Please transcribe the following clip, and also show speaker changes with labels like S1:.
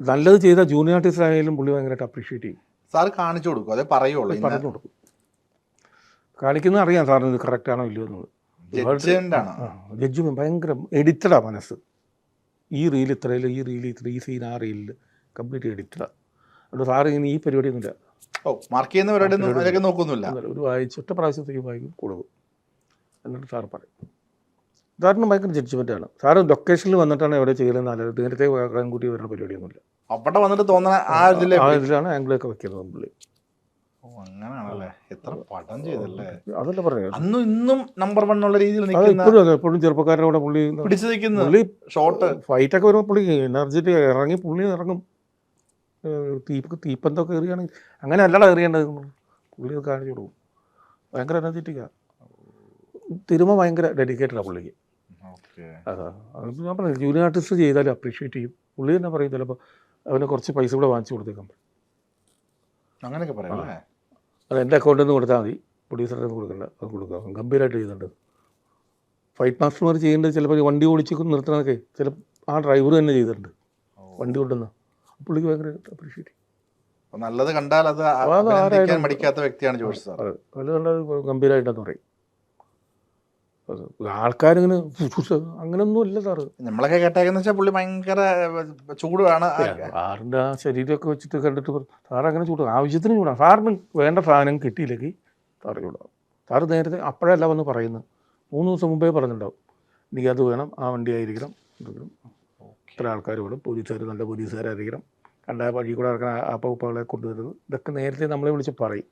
S1: നല്ലത് ചെയ്ത junior artist ആയാലും പുള്ളി ഭയങ്കരമായിട്ട് അപ്രീഷിയേറ്റ് ചെയ്യും.
S2: സാർ കാണിച്ചു കൊടുക്കും, അതേ പറയുള്ളൂ,
S1: പറഞ്ഞു കൊടുക്കും. കാണിക്കുന്നത് അറിയാം സാറിന് ഇത് കറക്റ്റാണോ ഇല്ലയോ എന്നുള്ളത്. ജഡ്ജ്മെന്റ് ഭയങ്കര എഡിറ്റഡാ മനസ്സ്. ഈ റീൽ ഇത്രയിൽ, ഈ റീൽ ഇത്ര, ഈ സീൻ ആ റീലിൽ കംപ്ലീറ്റ് എഡിറ്റഡാ. അതുകൊണ്ട് സാറ് ഇങ്ങനെ ഈ പരിപാടിയൊന്നുമില്ല.
S2: മാർക്ക് ചെയ്യുന്ന പരിപാടി നോക്കുന്നില്ല.
S1: ഒരു ഒറ്റ പ്രാവശ്യത്തേക്ക് വായിക്കും കൊടുക്കും, എന്നിട്ട് സാറ് പറയും. സാറിന് ഭയങ്കര ജഡ്ജ്മെൻറ്റാണ്. സാറ് ലൊക്കേഷനിൽ വന്നിട്ടാണ് എവിടെ ചെയ്യലെന്ന് ആലോചിച്ച് നേരത്തെ കൂട്ടി വരുന്ന പരിപാടിയൊന്നുമില്ല.
S2: അവിടെ വന്നിട്ട് തോന്നുന്ന ആ
S1: ഇതിലാണ് ആംഗിളൊക്കെ വെക്കുന്നത് പുള്ളി.
S2: അങ്ങനെയാണല്ലേ, എത്ര പടം ചെയ്തല്ലേ.
S1: അതല്ല പറഞ്ഞത്,
S2: അന്നും ഇന്നും നമ്പർ 1 എന്നുള്ള രീതിയിൽ
S1: എപ്പോഴും ചെറുപ്പക്കാരുടെ കൂടെ പുള്ളി
S2: പിടിച്ചു നിൽക്കുന്നു. പുള്ളി ഷോട്ട്
S1: ഫൈറ്റൊക്കെ വരുമ്പോൾ പുള്ളി എനർജറ്റി ഇറങ്ങി പുള്ളി ഇറങ്ങും. തീപ്പന്തൊക്കെ എറിയുകയാണെങ്കിൽ അങ്ങനെ അല്ലടാ എറിയേണ്ടത്, പുള്ളി കാണിച്ചു കൊടുക്കും. ഭയങ്കര എനർജറ്റിക്കാണ്. തിരുമ ഭയങ്കര ഡെഡിക്കേറ്റഡാണ് പുള്ളിക്ക്. അതാ ഞാൻ പറഞ്ഞു, ജൂനിയർ ആർട്ടിസ്റ്റ് ചെയ്താലും അപ്രീഷിയേറ്റ് ചെയ്യും. പുള്ളി തന്നെ പറയും ചിലപ്പോൾ അവന് കുറച്ച് പൈസ കൂടെ വാങ്ങിച്ചു കൊടുത്തേക്കാൻ പറയും.
S2: അങ്ങനെയൊക്കെ പറയാം.
S1: അത് എൻ്റെ അക്കൗണ്ടിൽ നിന്ന് കൊടുത്താൽ മതി, പ്രൊഡ്യൂസറിൽ നിന്ന് കൊടുക്കണ്ട, അത് കൊടുക്കാം. ഗംഭീരമായിട്ട് ചെയ്യുന്നുണ്ട്. ഫൈറ്റ് മാസ്റ്റർമാർ ചെയ്യേണ്ടത് ചിലപ്പോൾ വണ്ടി ഓടിച്ച് നിർത്തണതൊക്കെ ചിലപ്പോൾ ആ ഡ്രൈവർ തന്നെ ചെയ്തിട്ടുണ്ട്, വണ്ടി കൊണ്ടുവന്ന്. പുള്ളിക്ക് ഭയങ്കര അപ്രീഷിയേറ്റ് ചെയ്യും.
S2: നല്ലത് കണ്ടാൽ അത് മടിക്കാത്ത വ്യക്തിയാണ് ജോഷി സാർ.
S1: അത് കണ്ടത് ഗംഭീരമായിട്ടെന്ന് പറയും. ആൾക്കാരിങ്ങനെ അങ്ങനെയൊന്നും ഇല്ല സാറ്.
S2: നമ്മളൊക്കെ കേട്ടേക്കെന്ന് വെച്ചാൽ പുള്ളി ഭയങ്കര ചൂടാണ്.
S1: സാറിൻ്റെ ആ ശരീരമൊക്കെ വെച്ചിട്ട് കണ്ടിട്ട് സാറ് അങ്ങനെ ചൂടാണ്, ആവശ്യത്തിന് ചൂടാണ്. സാറിന് വേണ്ട സാധനം കിട്ടിയില്ലെങ്കിൽ സാറ് ചൂടാവും. സാറ് നേരത്തെ അപ്പോഴല്ല വന്ന് പറയുന്നത്, 3 ദിവസം മുമ്പേ പറഞ്ഞിട്ടുണ്ടാവും, എനിക്കത് വേണം, ആ വണ്ടി ആയിരിക്കണം, ഇത്ര ആൾക്കാർ വേണം, പോലീസുകാർ നല്ല പോലീസുകാരായിരിക്കണം, കണ്ടാൽ വഴി കൂടെ ഇറക്കണം, ആ പൗപ്പകളെ കൊണ്ടുവരുന്നത്, ഇതൊക്കെ നേരത്തെ നമ്മളെ വിളിച്ച് പറയും.